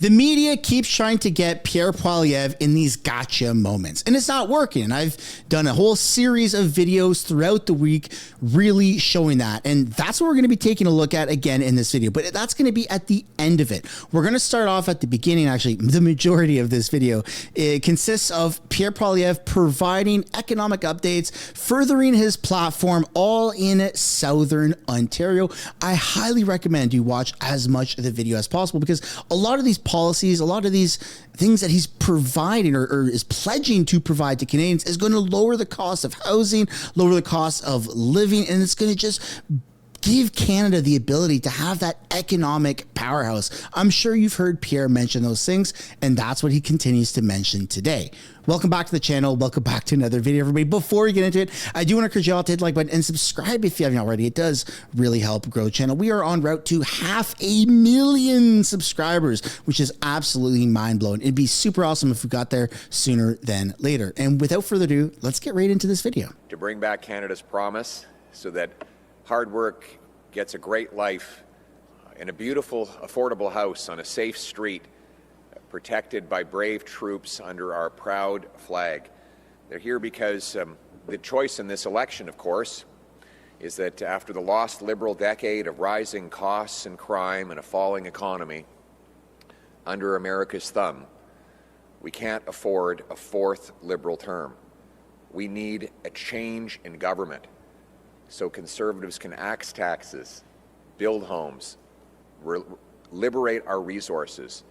The media keeps trying to get Pierre Poilievre in these gotcha moments, and it's not working. And I've done a whole series of videos throughout the week really showing that. And that's what we're going to be taking a look at again in this video. But that's going to be at the end of it. We're going to start off at the beginning. Actually, the majority of this video, it consists of Pierre Poilievre providing economic updates, furthering his platform, all in Southern Ontario. I highly recommend you watch as much of the video as possible, because a lot of these policies, a lot of these things that he's providing or is pledging to provide to Canadians is going to lower the cost of housing, lower the cost of living, and it's going to just give Canada the ability to have that economic powerhouse. I'm sure you've heard Pierre mention those things, and that's what he continues to mention today. Welcome back to the channel. Welcome back to another video, everybody. Before we get into it, I do want to encourage you all to hit the like button and subscribe if you haven't already. It does really help grow the channel. We are on route to 500,000 subscribers, which is absolutely mind-blowing. It'd be super awesome if we got there sooner than later. And without further ado, let's get right into this video. To bring back Canada's promise so that hard work gets a great life in a beautiful, affordable house on a safe street, protected by brave troops under our proud flag. They're here because the choice in this election, of course, is that after the lost Liberal decade of rising costs and crime and a falling economy under America's thumb, we can't afford a fourth Liberal term. We need a change in government so Conservatives can axe taxes, build homes, liberate our resources,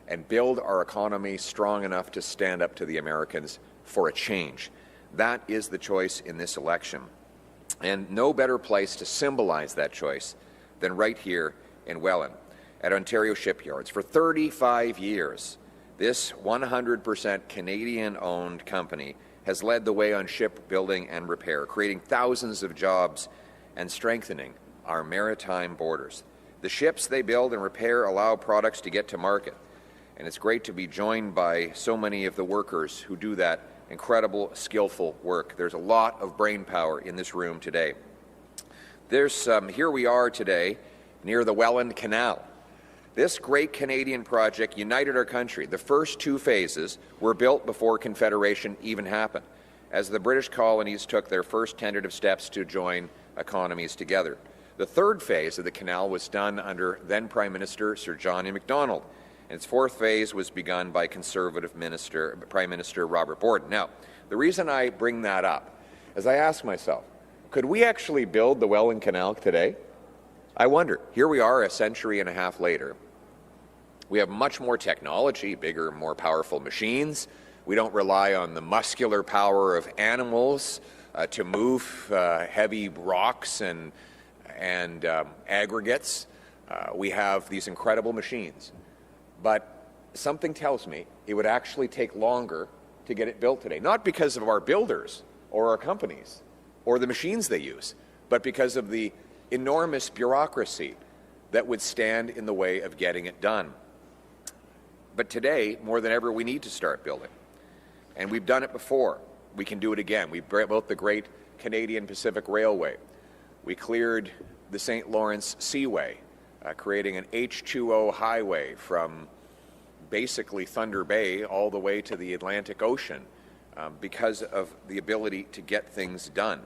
and build our economy strong enough to stand up to the Americans for a change. That is the choice in this election. And no better place to symbolize that choice than right here in Welland at Ontario Shipyards. For 35 years, this 100% Canadian-owned company has led the way on shipbuilding and repair, creating thousands of jobs and strengthening our maritime borders. The ships they build and repair allow products to get to market, and it's great to be joined by so many of the workers who do that incredible, skillful work. There's a lot of brain power in this room today. Here we are today near the Welland Canal. This great Canadian project united our country. The first two phases were built before Confederation even happened, as the British colonies took their first tentative steps to join economies together. The third phase of the canal was done under then Prime Minister Sir John A. Macdonald, and its fourth phase was begun by Conservative Prime Minister Robert Borden. Now, the reason I bring that up is I ask myself, could we actually build the Welland Canal today? I wonder. Here we are a century and a half later. We have much more technology, bigger, more powerful machines. We don't rely on the muscular power of animals to move heavy rocks and aggregates. We have these incredible machines. But something tells me it would actually take longer to get it built today. Not because of our builders or our companies or the machines they use, but because of the enormous bureaucracy that would stand in the way of getting it done. But today, more than ever, we need to start building. And we've done it before. We can do it again. We built the great Canadian Pacific Railway. We cleared the St. Lawrence Seaway, creating an H2O highway from basically Thunder Bay all the way to the Atlantic Ocean because of the ability to get things done.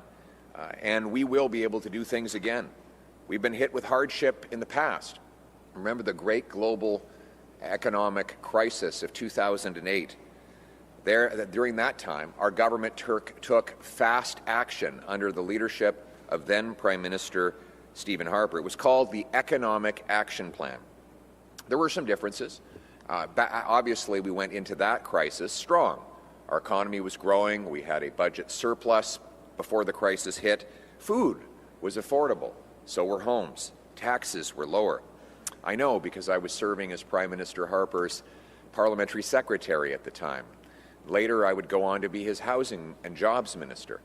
And we will be able to do things again. We've been hit with hardship in the past. Remember the great global economic crisis of 2008. During that time, our government took fast action under the leadership of then Prime Minister Stephen Harper. It was called the Economic Action Plan. There were some differences. Obviously, we went into that crisis strong. Our economy was growing. We had a budget surplus before the crisis hit. Food was affordable. So were homes. Taxes were lower. I know because I was serving as Prime Minister Harper's parliamentary secretary at the time. Later, I would go on to be his housing and jobs minister.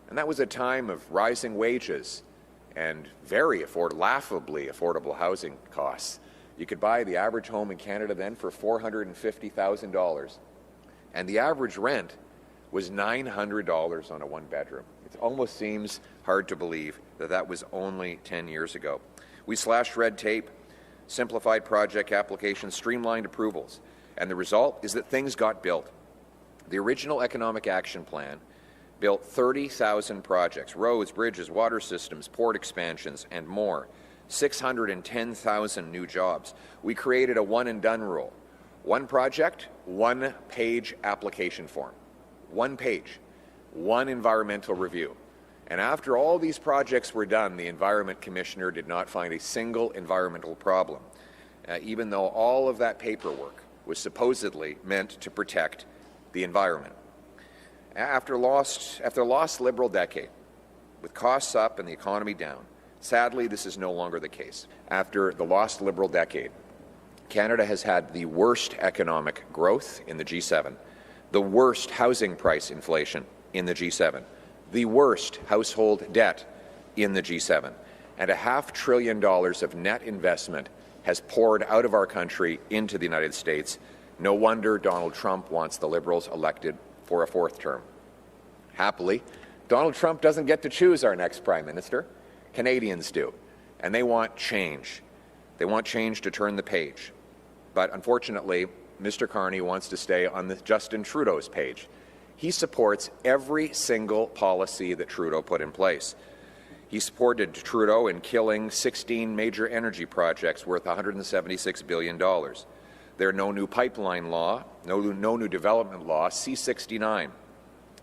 And that was a time of rising wages and laughably affordable housing costs. You could buy the average home in Canada then for $450,000. And the average rent was $900 on a one-bedroom. It almost seems hard to believe that that was only 10 years ago. We slashed red tape. simplified project applications, streamlined approvals, and the result is that things got built. The original Economic Action Plan built 30,000 projects, roads, bridges, water systems, port expansions, and more. 610,000 new jobs. We created a one-and-done rule. One project, one-page application form. One page, one environmental review. And after all these projects were done, the Environment Commissioner did not find a single environmental problem, even though all of that paperwork was supposedly meant to protect the environment. After a lost Liberal decade, with costs up and the economy down, sadly, this is no longer the case. After the lost Liberal decade, Canada has had the worst economic growth in the G7, the worst housing price inflation in the G7, the worst household debt in the G7, and $500 billion of net investment has poured out of our country into the United States. No wonder Donald Trump wants the Liberals elected for a fourth term. Happily, Donald Trump doesn't get to choose our next Prime Minister. Canadians do, and they want change. They want change to turn the page. But unfortunately, Mr. Carney wants to stay on Justin Trudeau's page. He supports every single policy that Trudeau put in place. He supported Trudeau in killing 16 major energy projects worth $176 billion. There are no new pipeline law, no new development law, C-69,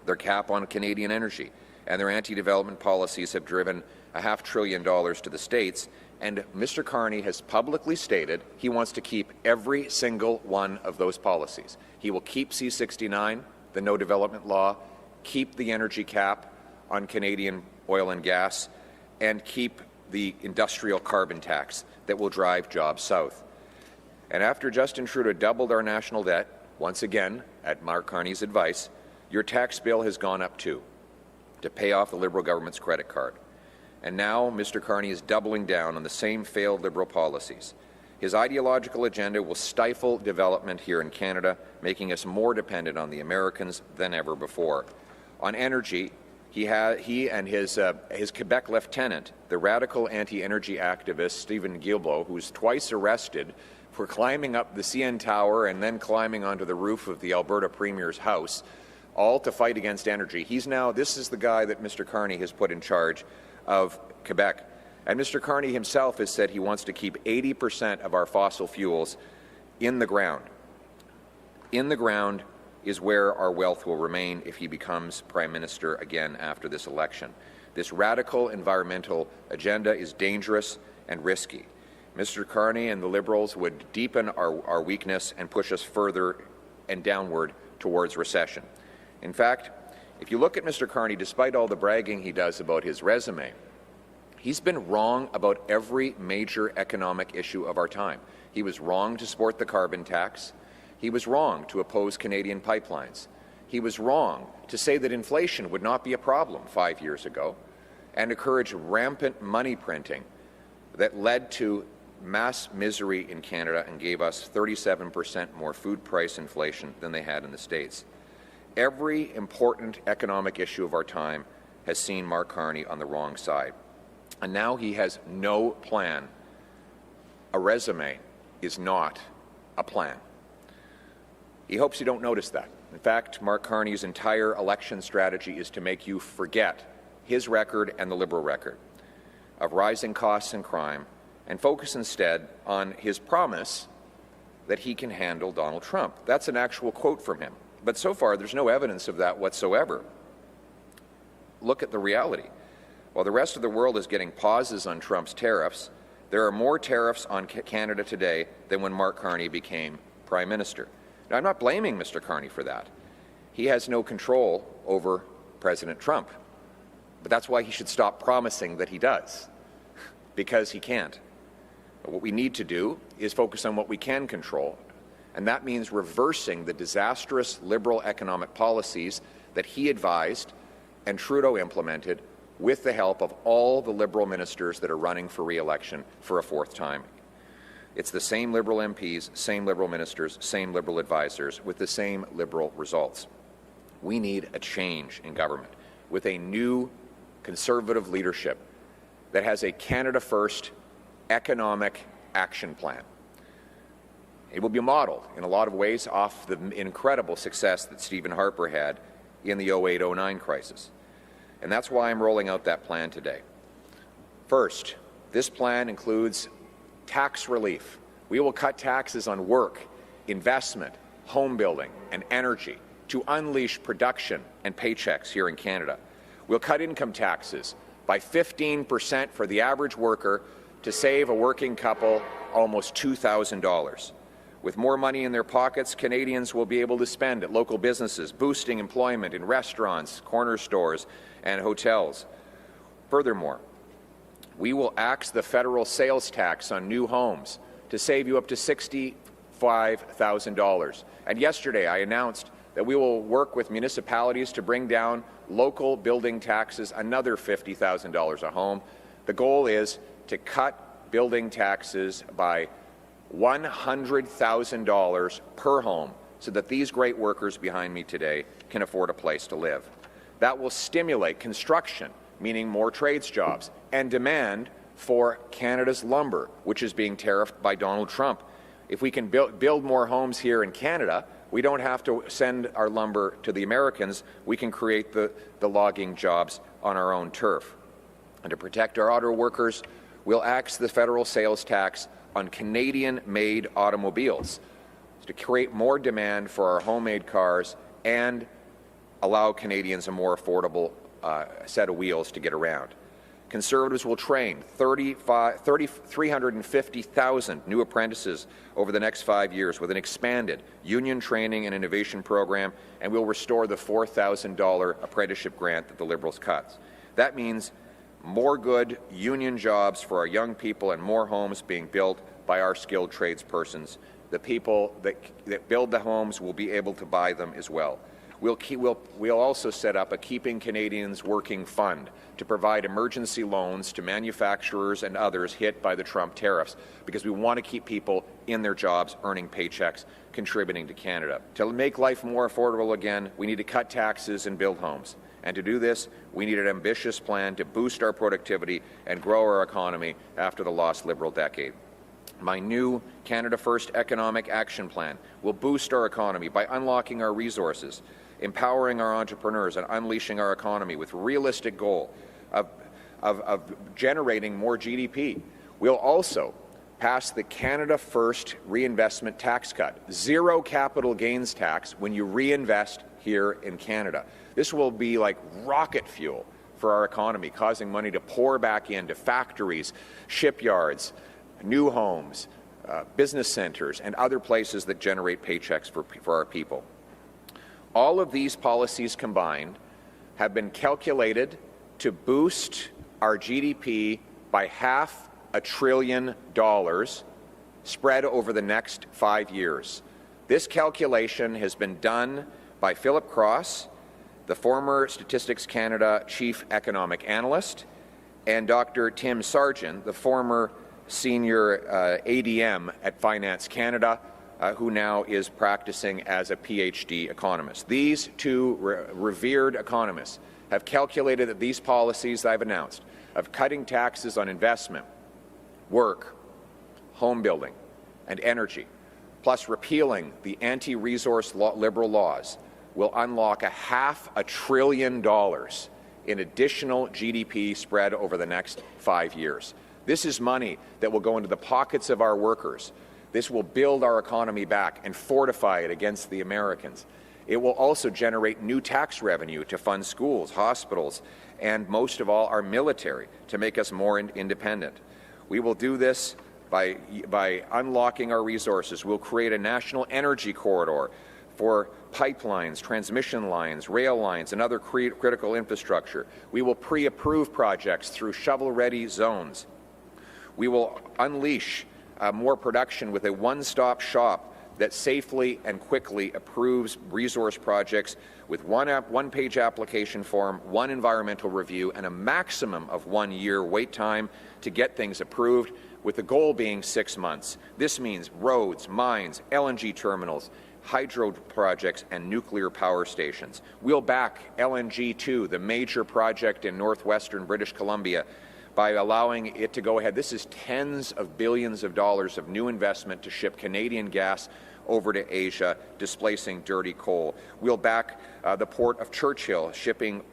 their cap on Canadian energy, and their anti-development policies have driven $500 billion to the States, and Mr. Carney has publicly stated he wants to keep every single one of those policies. He will keep C-69, the no development law, keep the energy cap on Canadian oil and gas, and keep the industrial carbon tax that will drive jobs south. And after Justin Trudeau doubled our national debt, once again, at Mark Carney's advice, your tax bill has gone up too, to pay off the Liberal government's credit card. And now Mr. Carney is doubling down on the same failed Liberal policies. His ideological agenda will stifle development here in Canada, making us more dependent on the Americans than ever before. On energy, he and his Quebec lieutenant, the radical anti-energy activist Stephen Guilbeault, who was twice arrested for climbing up the CN Tower and then climbing onto the roof of the Alberta Premier's house, all to fight against energy. This is the guy that Mr. Carney has put in charge of Quebec. And Mr. Carney himself has said he wants to keep 80% of our fossil fuels in the ground. In the ground is where our wealth will remain if he becomes Prime Minister again after this election. This radical environmental agenda is dangerous and risky. Mr. Carney and the Liberals would deepen our weakness and push us further and downward towards recession. In fact, if you look at Mr. Carney, despite all the bragging he does about his resume, he's been wrong about every major economic issue of our time. He was wrong to support the carbon tax. He was wrong to oppose Canadian pipelines. He was wrong to say that inflation would not be a problem 5 years ago and encourage rampant money printing that led to mass misery in Canada and gave us 37% more food price inflation than they had in the States. Every important economic issue of our time has seen Mark Carney on the wrong side. And now he has no plan. A resume is not a plan. He hopes you don't notice that. In fact, Mark Carney's entire election strategy is to make you forget his record and the Liberal record of rising costs and crime and focus instead on his promise that he can handle Donald Trump. That's an actual quote from him. But so far, there's no evidence of that whatsoever. Look at the reality. While the rest of the world is getting pauses on Trump's tariffs, there are more tariffs on Canada today than when Mark Carney became Prime Minister. Now, I'm not blaming Mr. Carney for that. He has no control over President Trump. But that's why he should stop promising that he does, because he can't. But what we need to do is focus on what we can control, and that means reversing the disastrous Liberal economic policies that he advised and Trudeau implemented with the help of all the Liberal ministers that are running for re-election for a fourth time. It's the same Liberal MPs, same Liberal ministers, same Liberal advisors with the same Liberal results. We need a change in government with a new Conservative leadership that has a Canada-first economic action plan. It will be modeled in a lot of ways off the incredible success that Stephen Harper had in the 08-09 crisis. And that's why I'm rolling out that plan today. First, this plan includes tax relief. We will cut taxes on work, investment, home building, and energy to unleash production and paychecks here in Canada. We'll cut income taxes by 15% for the average worker to save a working couple almost $2,000. With more money in their pockets, Canadians will be able to spend at local businesses, boosting employment in restaurants, corner stores, and hotels. Furthermore, we will axe the federal sales tax on new homes to save you up to $65,000. And yesterday I announced that we will work with municipalities to bring down local building taxes another $50,000 a home. The goal is to cut building taxes by $100,000 per home so that these great workers behind me today can afford a place to live. That will stimulate construction, meaning more trades jobs, and demand for Canada's lumber, which is being tariffed by Donald Trump. If we can build more homes here in Canada, we don't have to send our lumber to the Americans. We can create the logging jobs on our own turf. And to protect our auto workers, we'll axe the federal sales tax on Canadian-made automobiles to create more demand for our homemade cars and allow Canadians a more affordable set of wheels to get around. Conservatives will train 350,000 new apprentices over the next 5 years with an expanded union training and innovation program, and we'll restore the $4,000 apprenticeship grant that the Liberals cut. That means more good union jobs for our young people and more homes being built by our skilled tradespersons. The people that build the homes will be able to buy them as well. We'll also set up a Keeping Canadians Working Fund to provide emergency loans to manufacturers and others hit by the Trump tariffs, because we want to keep people in their jobs, earning paychecks, contributing to Canada. To make life more affordable again, we need to cut taxes and build homes. And to do this, we need an ambitious plan to boost our productivity and grow our economy after the lost Liberal decade. My new Canada First Economic Action Plan will boost our economy by unlocking our resources, empowering our entrepreneurs, and unleashing our economy with realistic goal of generating more GDP. We'll also pass the Canada First Reinvestment Tax Cut, zero capital gains tax when you reinvest here in Canada. This will be like rocket fuel for our economy, causing money to pour back into factories, shipyards, new homes, business centres, and other places that generate paychecks for our people. All of these policies combined have been calculated to boost our GDP by $500 billion spread over the next 5 years. This calculation has been done by Philip Cross, the former Statistics Canada Chief Economic Analyst, and Dr. Tim Sargent, the former Senior ADM at Finance Canada, who now is practicing as a PhD economist. These two revered economists have calculated that these policies I've announced of cutting taxes on investment, work, home building, and energy, plus repealing the anti-resource Liberal laws, will unlock $500 billion in additional GDP spread over the next 5 years. This is money that will go into the pockets of our workers. This will build our economy back and fortify it against the Americans. It will also generate new tax revenue to fund schools, hospitals, and most of all, our military, to make us more independent. We will do this by unlocking our resources. We'll create a national energy corridor for pipelines, transmission lines, rail lines, and other critical infrastructure. We will pre-approve projects through shovel-ready zones. We will unleash more production with a one-stop shop that safely and quickly approves resource projects with one-page application form, one environmental review, and a maximum of 1 year wait time to get things approved, with the goal being 6 months. This means roads, mines, LNG terminals, hydro projects, and nuclear power stations. We'll back LNG 2, the major project in northwestern British Columbia, by allowing it to go ahead. This is tens of billions of dollars of new investment to ship Canadian gas over to Asia, displacing dirty coal. We'll back the Port of Churchill, shipping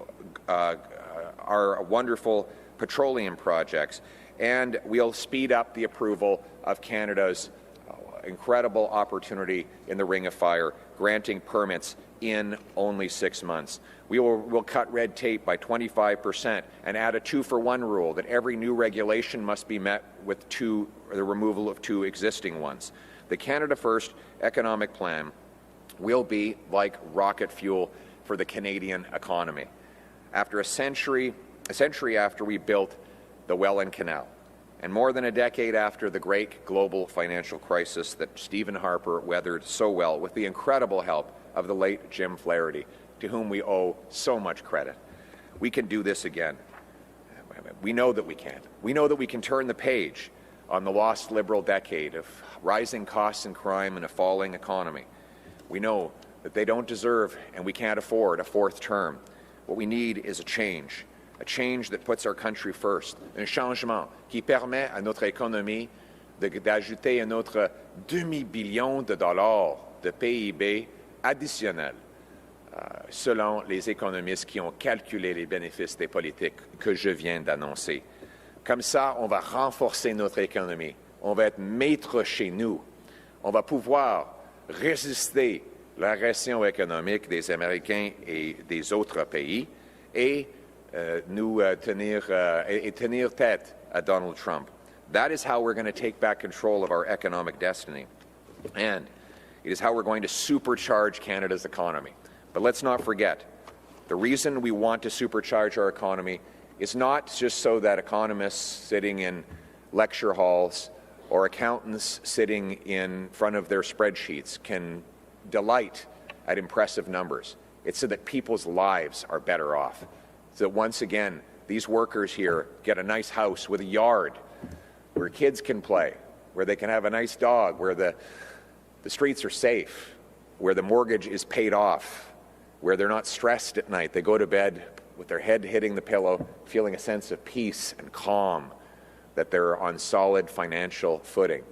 our wonderful petroleum projects, and we'll speed up the approval of Canada's incredible opportunity in the Ring of Fire, granting permits in only 6 months. We'll cut red tape by 25% and add a 2-for-1 rule that every new regulation must be met with the removal of 2 existing ones. The Canada First economic plan will be like rocket fuel for the Canadian economy. After a century after we built the Welland Canal, and more than a decade after the great global financial crisis that Stephen Harper weathered so well with the incredible help of the late Jim Flaherty, to whom we owe so much credit, we can do this again. We know that we can. We know that we can turn the page on the lost Liberal decade of rising costs and crime and a falling economy. We know that they don't deserve and we can't afford a 4th term. What we need is a change that puts our country first, un changement qui permet à notre économie d'ajouter un autre demi-billion de dollars de PIB additionnel, selon les économistes qui ont calculé les bénéfices des politiques que je viens d'annoncer. Comme ça, on va renforcer notre économie, on va être maître chez nous, on va pouvoir résister la récession économique des Américains et des autres pays et tenir tête à Donald Trump. That is how we're going to take back control of our economic destiny. And it is how we're going to supercharge Canada's economy. But let's not forget, the reason we want to supercharge our economy is not just so that economists sitting in lecture halls or accountants sitting in front of their spreadsheets can delight at impressive numbers. It's so that people's lives are better off. So that once again, these workers here get a nice house with a yard where kids can play, where they can have a nice dog, where the streets are safe, where the mortgage is paid off, where they're not stressed at night. They go to bed with their head hitting the pillow, feeling a sense of peace and calm, that they're on solid financial footing.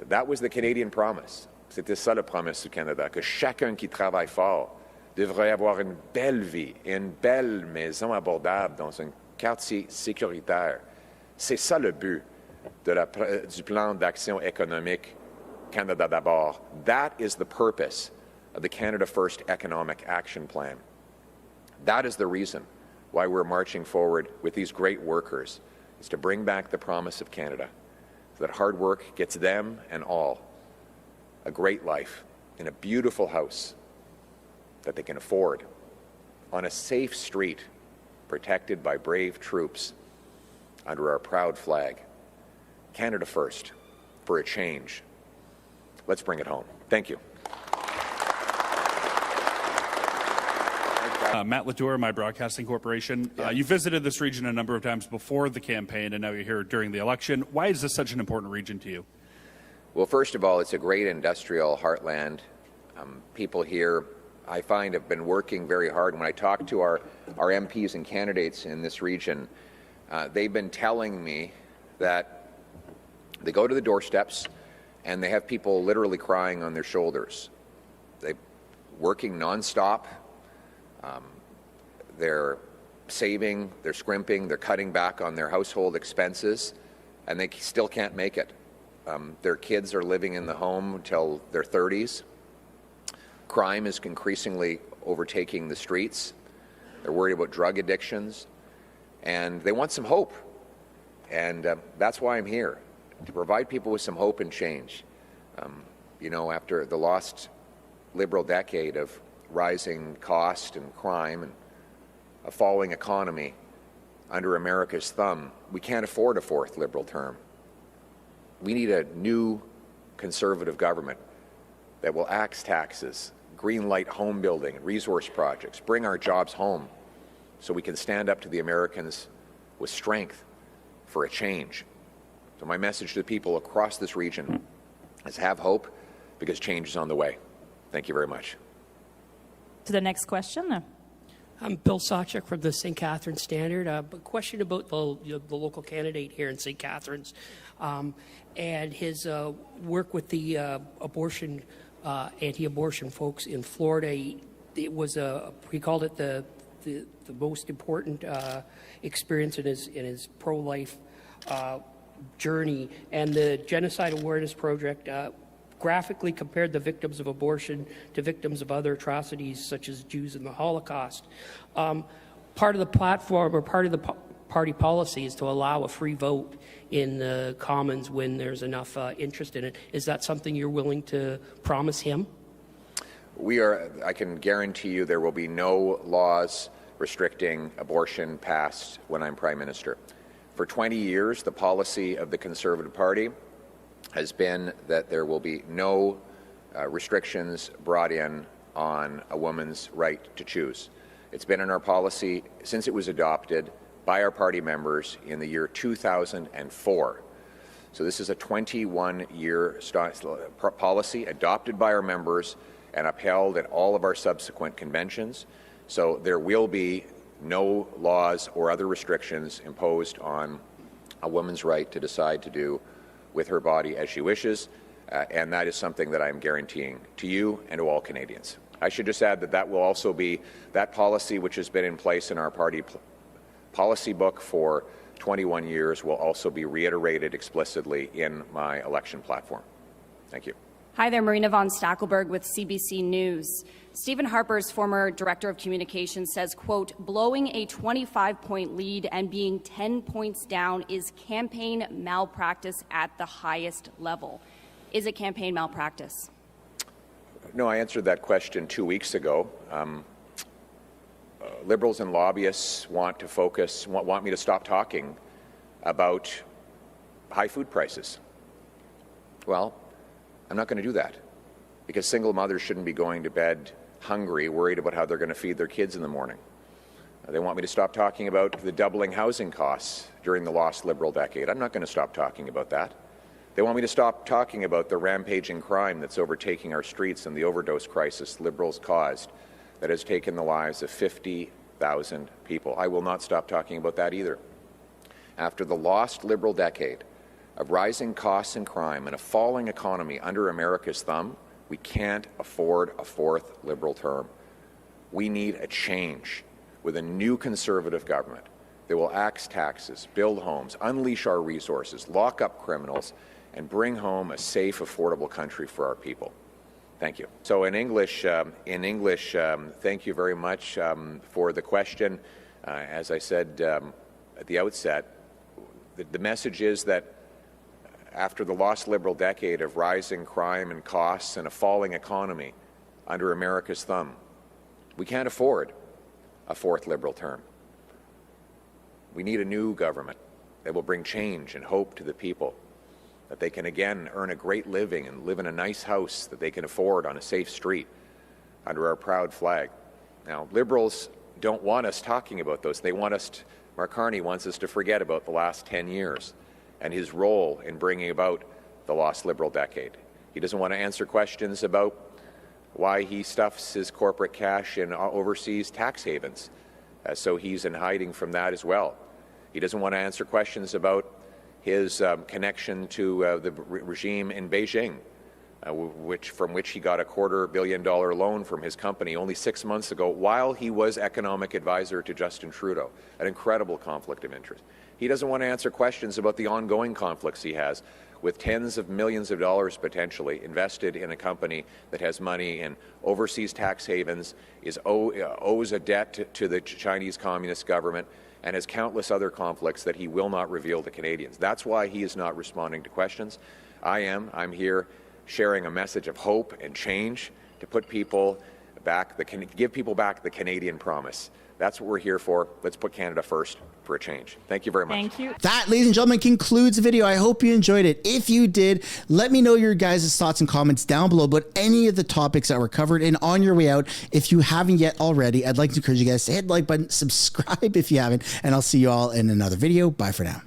That was the Canadian promise. C'était ça la promesse du Canada, que chacun qui travaille fort devrait avoir une belle vie et une belle maison abordable dans un quartier sécuritaire. C'est ça le but du plan d'action économique Canada d'abord. That is the purpose of the Canada First Economic Action Plan. That is the reason why we're marching forward with these great workers, is to bring back the promise of Canada, so that hard work gets them and all a great life in a beautiful house that they can afford, on a safe street protected by brave troops under our proud flag. Canada First, for a change. Let's bring it home. Thank you. Matt Latour, My Broadcasting Corporation. You visited this region a number of times before the campaign, and now you're here during the election. Why is this such an important region to you? Well, first of all, it's a great industrial heartland. People here, I find, have been working very hard. When I talk to our MPs and candidates in this region, they've been telling me that they go to the doorsteps and they have people literally crying on their shoulders. They're working nonstop. They're saving, they're scrimping, they're cutting back on their household expenses, and they still can't make it. Their kids are living in the home until their 30s. Crime is increasingly overtaking the streets. They're worried about drug addictions, and they want some hope. And that's why I'm here, to provide people with some hope and change. You know, after the lost Liberal decade of rising cost and crime and a falling economy under America's thumb, we can't afford a 4th Liberal term. We need a new Conservative government that will axe taxes, greenlight home building and resource projects, bring our jobs home so we can stand up to the Americans with strength for a change. So my message to the people across this region is have hope, because change is on the way. Thank you very much. To the next question. I'm Bill Sawchuk from the St. Catharines Standard. A question about the local candidate here in St. Catharines and his work with the anti-abortion folks in Florida. It was he called it the most important experience in his pro-life journey, and the Genocide Awareness Project graphically compared the victims of abortion to victims of other atrocities such as Jews in the Holocaust. Part of the platform or part of the party policy is to allow a free vote in the Commons when there's enough interest in it. Is that something you're willing to promise him? I can guarantee you there will be no laws restricting abortion passed when I'm Prime Minister. For 20 years, the policy of the Conservative Party has been that there will be no restrictions brought in on a woman's right to choose. It's been in our policy since it was adopted by our party members in the year 2004. So this is a 21-year policy adopted by our members and upheld at all of our subsequent conventions. So there will be no laws or other restrictions imposed on a woman's right to decide to do with her body as she wishes, and that is something that I am guaranteeing to you and to all Canadians. I should just add that that will also be that policy, which has been in place in our party policy book for 21 years, will also be reiterated explicitly in my election platform. Thank you. Hi there, Marina von Stackelberg with CBC News. Stephen Harper's former director of communications says, quote, blowing a 25-point lead and being 10 points down is campaign malpractice at the highest level. Is it campaign malpractice? No, I answered that question 2 weeks ago. Liberals and lobbyists want me to stop talking about high food prices. Well, I'm not going to do that, because single mothers shouldn't be going to bed hungry, worried about how they're going to feed their kids in the morning. They want me to stop talking about the doubling housing costs during the lost Liberal decade. I'm not going to stop talking about that. They want me to stop talking about the rampaging crime that's overtaking our streets and the overdose crisis Liberals caused that has taken the lives of 50,000 people. I will not stop talking about that either. After the lost Liberal decade of rising costs and crime and a falling economy under America's thumb, we can't afford a fourth Liberal term. We need a change with a new Conservative government that will axe taxes, build homes, unleash our resources, lock up criminals, and bring home a safe, affordable country for our people. Thank you. So in English, thank you very much for the question. As I said at the outset, the message is that after the lost Liberal decade of rising crime and costs and a falling economy under America's thumb, we can't afford a fourth Liberal term. We need a new government that will bring change and hope to the people, that they can again earn a great living and live in a nice house that they can afford on a safe street under our proud flag. Now, Liberals don't want us talking about those. They want us, Mark Carney wants us to forget about the last 10 years and his role in bringing about the lost Liberal decade. He doesn't want to answer questions about why he stuffs his corporate cash in overseas tax havens, so he's in hiding from that as well. He doesn't want to answer questions about his connection to the regime in Beijing, from which he got a $250 million loan from his company only 6 months ago while he was economic advisor to Justin Trudeau, an incredible conflict of interest. He doesn't want to answer questions about the ongoing conflicts he has with tens of millions of dollars potentially invested in a company that has money in overseas tax havens, owes a debt to the Chinese Communist government, and has countless other conflicts that he will not reveal to Canadians. That's why he is not responding to questions. I'm here sharing a message of hope and change to put people back, give people back the Canadian promise. That's what we're here for. Let's put Canada first for a change. Thank you very much. Thank you. That, ladies and gentlemen, concludes the video. I hope you enjoyed it. If you did, let me know your guys' thoughts and comments down below about any of the topics that were covered. And on your way out, if you haven't yet already, I'd like to encourage you guys to hit the like button, subscribe if you haven't, and I'll see you all in another video. Bye for now.